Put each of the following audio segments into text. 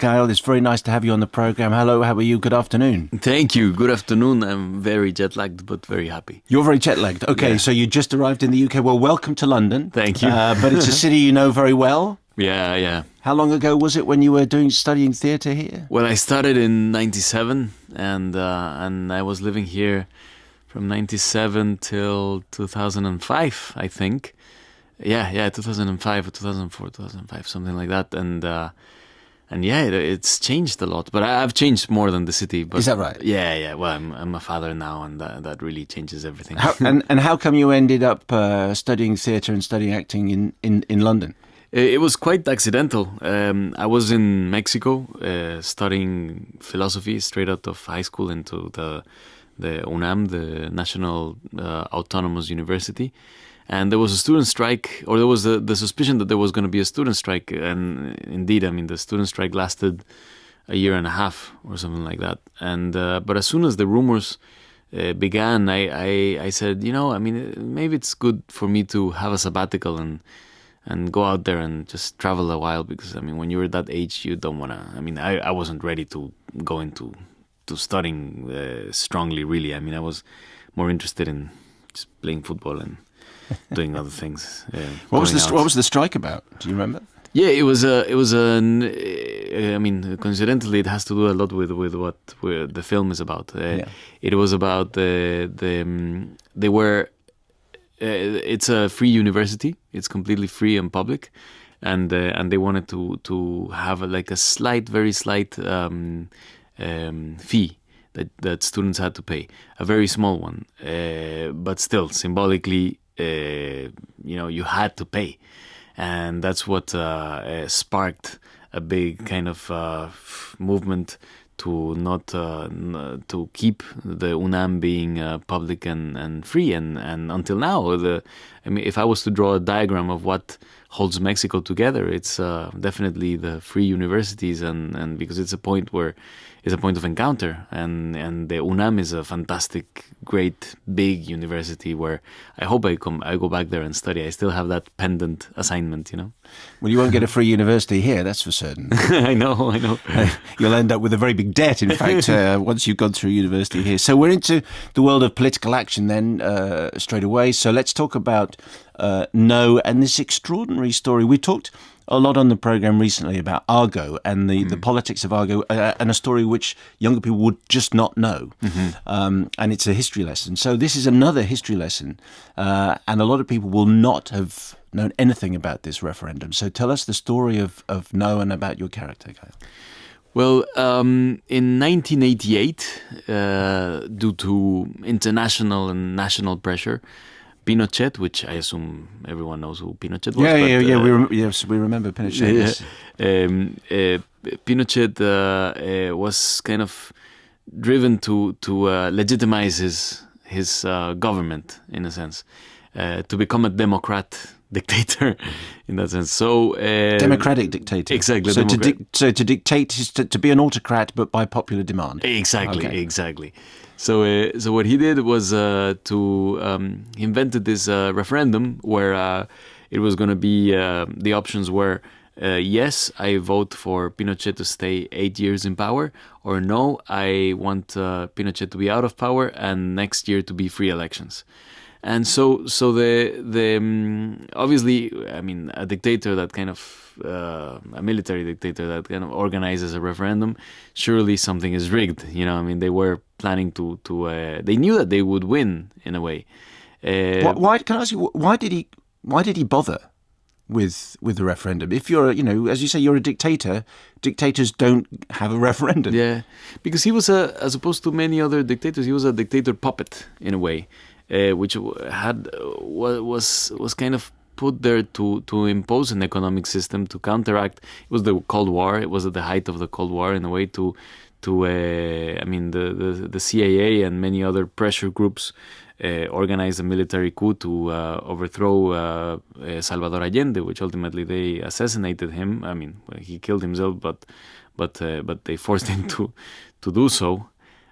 Gael. It's very nice to have you on the program. Hello, how are you? Good afternoon. Thank you. Good afternoon. I'm very jet-lagged, but very happy. You're very jet-lagged. Okay, So you just arrived in the UK. Well, welcome to London. Thank you. But it's a city you know very well. Yeah. How long ago was it when you were studying theatre here? Well, I started in 97, and I was living here from 97 till 2005, I think. Yeah, 2005 or 2004, 2005, something like that. And yeah, it's changed a lot. But I've changed more than the city. But is that right? Yeah. Well, I'm a father now, and that really changes everything. And how come you ended up studying theatre and studying acting in London? It was quite accidental. I was in Mexico studying philosophy straight out of high school into the UNAM, the National Autonomous University. And there was a student strike, or there was the suspicion that there was going to be a student strike. And indeed, I mean, the student strike lasted a year and a half or something like that. And but as soon as the rumors began, I said, I mean, maybe it's good for me to have a sabbatical and go out there and just travel a while. Because, I mean, when you're that age, you don't want to... I mean, I wasn't ready to go into studying strongly, really. I mean, I was more interested in just playing football and doing other things. What was the strike about? Do you remember? Yeah, it was I mean, coincidentally, it has to do a lot with what the film is about. It was about they were. It's a free university. It's completely free and public, and they wanted to have very slight fee that students had to pay, a very small one, but still symbolically. You had to pay, and that's what sparked a big kind of movement to not to keep the UNAM being public and free, and until now. I mean, if I was to draw a diagram of what holds Mexico together, it's definitely the free universities, and because it's a point of encounter, and the UNAM is a fantastic, great, big university where I hope I go back there and study. I still have that pendant assignment, Well, you won't get a free university here, that's for certain. I know. You'll end up with a very big debt, in fact, once you've gone through university here. So we're into the world of political action then, straight away. So let's talk about No and this extraordinary story. We talked a lot on the program recently about Argo and the politics of Argo, and a story which younger people would just not know. And it's a history lesson. So this is another history lesson, and a lot of people will not have known anything about this referendum. So tell us the story of No and about your character, Gael. Well, in 1988, due to international and national pressure, Pinochet, which I assume everyone knows who Pinochet was. Yeah. We remember Pinochet. Yeah. Pinochet was kind of driven to legitimize his government, in a sense, to become a democrat dictator, in that sense. So democratic dictator. Exactly. So to dictate is to be an autocrat, but by popular demand. Exactly. So what he did was he invented this referendum where it was going to be the options were yes, I vote for Pinochet to stay 8 years in power, or no, I want Pinochet to be out of power and next year to be free elections. And so the obviously, I mean, a dictator that kind of a military dictator that kind of organizes a referendum, surely something is rigged. I mean, they were planning to they knew that they would win in a way. Why can I ask you? Why did he bother with the referendum? If you're, as you say, you're a dictator. Dictators don't have a referendum. Yeah, because he was as opposed to many other dictators, he was a dictator puppet in a way. Which was kind of put there to impose an economic system to counteract. It was the Cold War. It was at the height of the Cold War in a way to I mean the CIA and many other pressure groups organized a military coup to overthrow Salvador Allende, which ultimately they assassinated him. I mean, he killed himself, but they forced him to do so.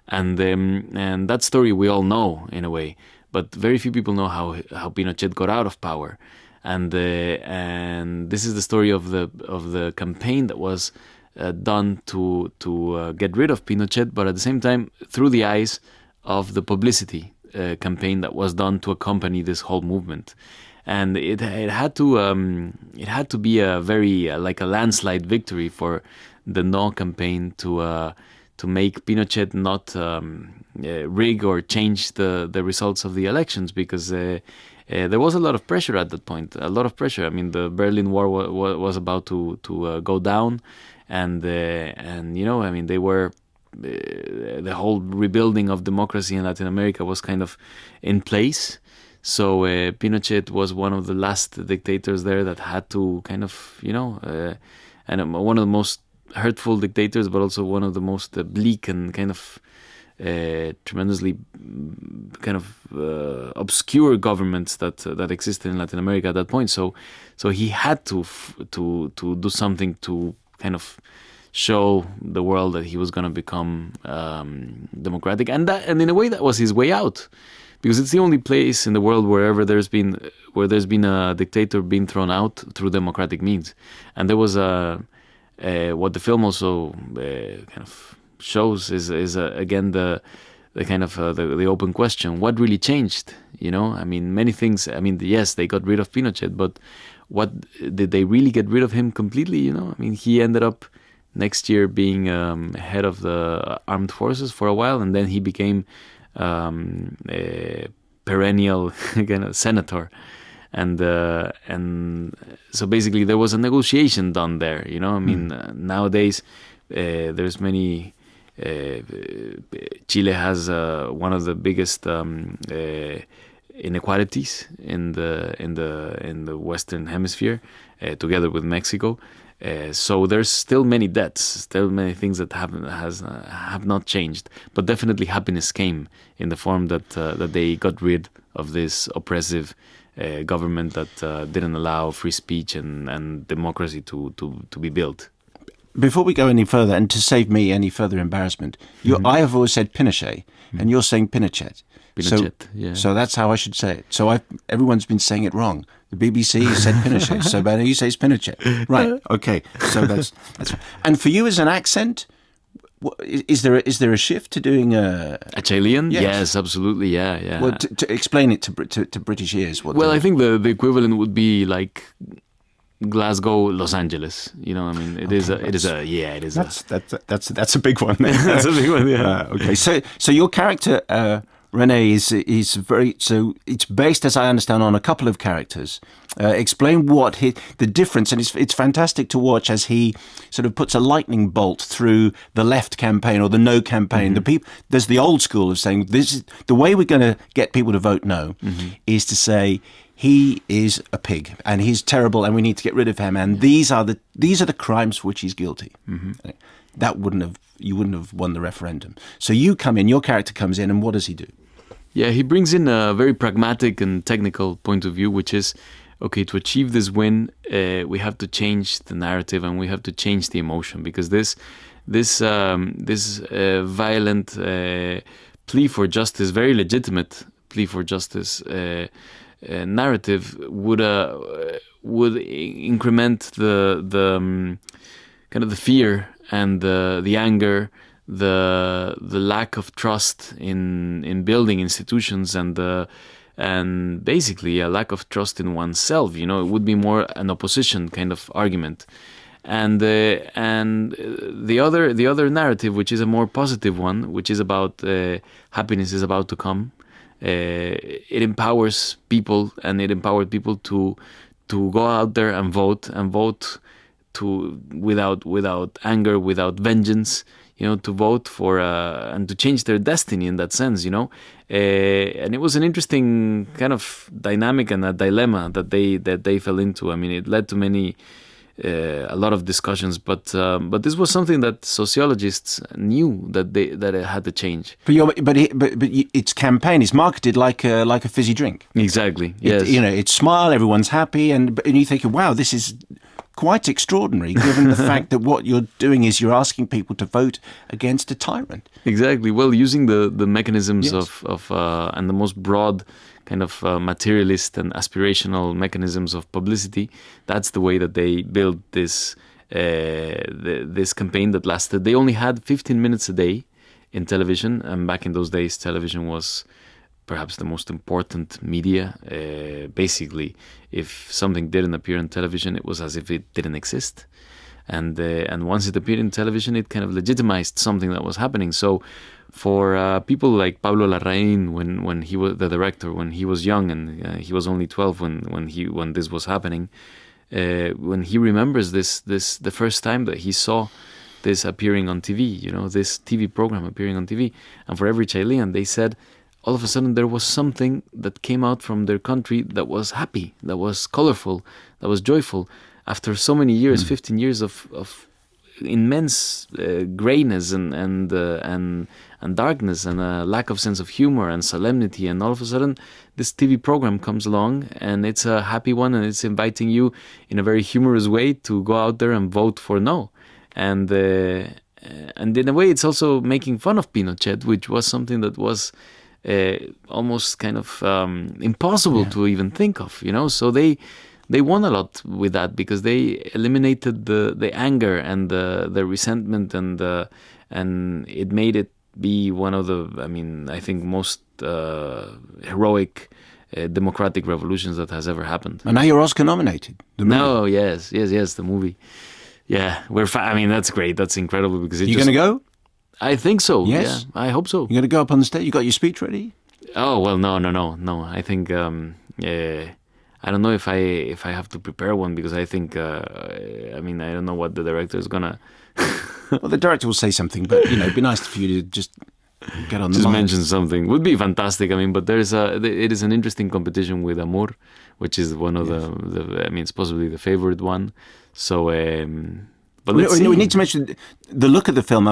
And that story we all know in a way. But very few people know how Pinochet got out of power, and this is the story of the campaign that was done to get rid of Pinochet, but at the same time through the eyes of the publicity campaign that was done to accompany this whole movement. And it had to be a very like a landslide victory for the No campaign to make Pinochet not rig or change the results of the elections, because there was a lot of pressure at that point. A lot of pressure. I mean, the Berlin Wall was about to go down, and you know, I mean, they were. The whole rebuilding of democracy in Latin America was kind of in place. So Pinochet was one of the last dictators there that had to kind of, you know, and one of the most hurtful dictators, but also one of the most bleak and kind of tremendously kind of obscure governments that existed in Latin America at that point. So he had to do something to kind of show the world that he was going to become democratic, and in a way that was his way out, because it's the only place in the world where there's been a dictator being thrown out through democratic means. And there was what the film also kind of shows is again the kind of the open question: what really changed? You know, I mean, many things. I mean, yes, they got rid of Pinochet, but what did they really get rid of him completely? You know, I mean, he ended up next year being head of the armed forces for a while, and then he became a perennial kind of senator, and so basically there was a negotiation done there. You know, I mean, nowadays there's many. Chile has one of the biggest inequalities in the Western Hemisphere, together with Mexico. So there's still many debts, still many things that have not changed. But definitely happiness came in the form that they got rid of this oppressive government that didn't allow free speech and democracy to be built. Before we go any further, and to save me any further embarrassment, I have always said Pinochet, and you're saying Pinochet. Yeah. So that's how I should say it. So everyone's been saying it wrong. The BBC said Pinochet, so better you say it's Pinochet. Right, okay. So that's and for you as an accent, is there a shift to doing a Chilean? Yes. Yes, absolutely, yeah. Well, to explain it to British ears. I think the equivalent would be like Glasgow, Los Angeles. You know, I mean, it is a. That's a big one. That's a big one. Yeah. Okay. So your character René is very. So it's based, as I understand, on a couple of characters. Explain what the difference, and it's fantastic to watch as he sort of puts a lightning bolt through the left campaign or the no campaign. Mm-hmm. There's the old school of saying this is the way we're going to get people to vote no, is to say, he is a pig and he's terrible and we need to get rid of him, and these are the crimes for which he's guilty. Mm-hmm. You wouldn't have won the referendum. So you come in, your character comes in, and what does he do? Yeah, he brings in a very pragmatic and technical point of view, which is, okay, to achieve this win, we have to change the narrative and we have to change the emotion, because this violent plea for justice, very legitimate plea for justice, narrative would increment the kind of the fear and the anger, the lack of trust in building institutions, and basically a lack of trust in oneself. You know, it would be more an opposition kind of argument. And the other narrative, which is a more positive one, which is about happiness is about to come. It empowers people, and it empowered people to go out there and vote without anger, without vengeance. You know, to vote for and to change their destiny in that sense. You know, and it was an interesting kind of dynamic and a dilemma that they fell into. I mean, it led to a lot of discussions, but this was something that sociologists knew that it had to change. But its campaign is marketed like a fizzy drink. Exactly. Yes. It's smile, everyone's happy, and you think, wow, this is quite extraordinary, given the fact that what you're doing is you're asking people to vote against a tyrant. Exactly. Well, using the mechanisms Yes. of and the most broad kind of materialist and aspirational mechanisms of publicity, that's the way that they build this this campaign that lasted. They only had 15 minutes a day in television, and back in those days, television was perhaps the most important media. Basically, if something didn't appear on television, it was as if it didn't exist. And once it appeared in television, it kind of legitimized something that was happening. So for people like Pablo Larraín, when he was the director, when he was young, and he was only 12 when this was happening, when he remembers this the first time that he saw this appearing on TV, this TV program appearing on TV, and for every Chilean, they said, all of a sudden there was something that came out from their country that was happy, that was colorful, that was joyful. After so many years, 15 years of immense grayness and darkness and a lack of sense of humor and solemnity, and all of a sudden this TV program comes along and it's a happy one, and it's inviting you in a very humorous way to go out there and vote for no. And in a way, it's also making fun of Pinochet, which was something that was almost kind of impossible to even think of, So they won a lot with that, because they eliminated the anger and the resentment, and it made it be one of the, I think, most heroic democratic revolutions that has ever happened. And now you're Oscar nominated. No, yes, the movie. Yeah, that's great. That's incredible, because you going to go? I think so. Yes, yeah, I hope so. You're going to go up on the stage? You got your speech ready? Oh well, no. I think I don't know if I have to prepare one, because I think I don't know what the director is gonna. Well, the director will say something, but it'd be nice for you to just get on the just mic. mention something. Would be fantastic. But it is an interesting competition with Amor, which is one of it's possibly the favorite one. So. But we need to mention the look of the film.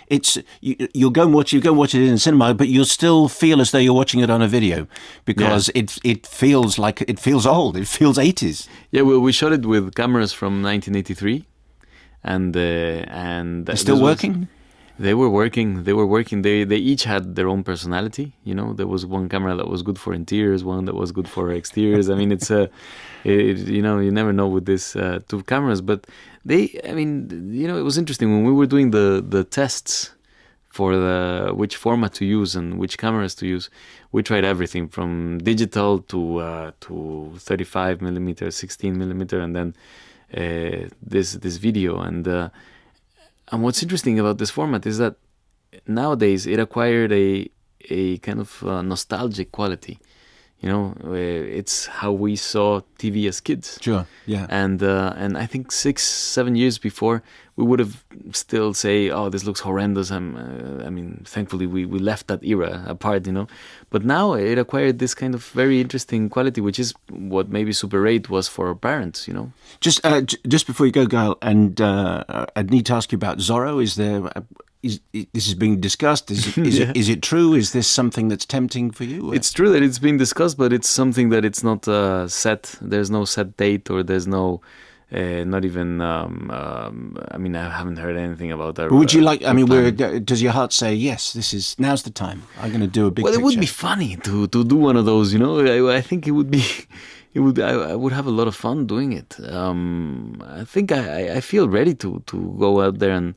It's you'll go and watch it in the cinema, but you'll still feel as though you're watching it on a video, because it feels old. It feels 80s. Yeah, well, we shot it with cameras from 1983, and they're still working. They were working. They each had their own personality. There was one camera that was good for interiors, one that was good for exteriors. It's you never know with these two cameras. But it was interesting when we were doing the tests for which format to use and which cameras to use. We tried everything from digital to 35 millimeter, 16 millimeter, and then this video. And what's interesting about this format is that nowadays it acquired a kind of nostalgic quality. It's how we saw TV as kids. Sure, yeah. And I think 6-7 years before, we would have still say, oh, this looks horrendous. Thankfully we left that era apart, But now it acquired this kind of very interesting quality, which is what maybe Super 8 was for our parents, Just before you go, Gael, and I'd need to ask you about Zorro. This is being discussed? Is it true? Is this something that's tempting for you? It's true that it's being discussed, but it's something that it's not set. There's no set date, or there's no, not even. I haven't heard anything about that. But would you like? Does your heart say yes? Now's the time. I'm going to do a big. Well, picture. It would be funny to do one of those. I think it would be. I would have a lot of fun doing it. I think I feel ready to go out there and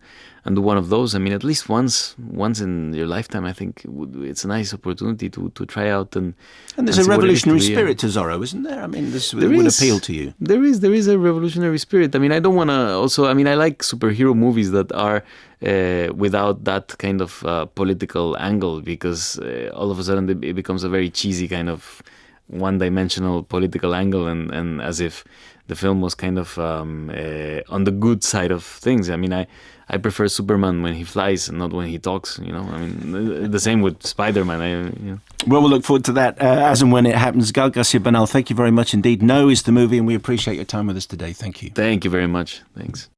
do one of those. At least once in your lifetime, I think it's a nice opportunity to try out and there's a revolutionary spirit to Zorro, isn't there? This would appeal to you. There is a revolutionary spirit. I don't want to also. I like superhero movies that are without that kind of political angle, because all of a sudden it becomes a very cheesy kind of one-dimensional political angle, and as if the film was kind of on the good side of things. I prefer Superman when he flies and not when he talks. The same with Spider-Man. Well, we'll look forward to that as and when it happens. Gael Garcia Bernal, thank you very much indeed. No is the movie, and we appreciate your time with us today. Thank you. Thank you very much. Thanks.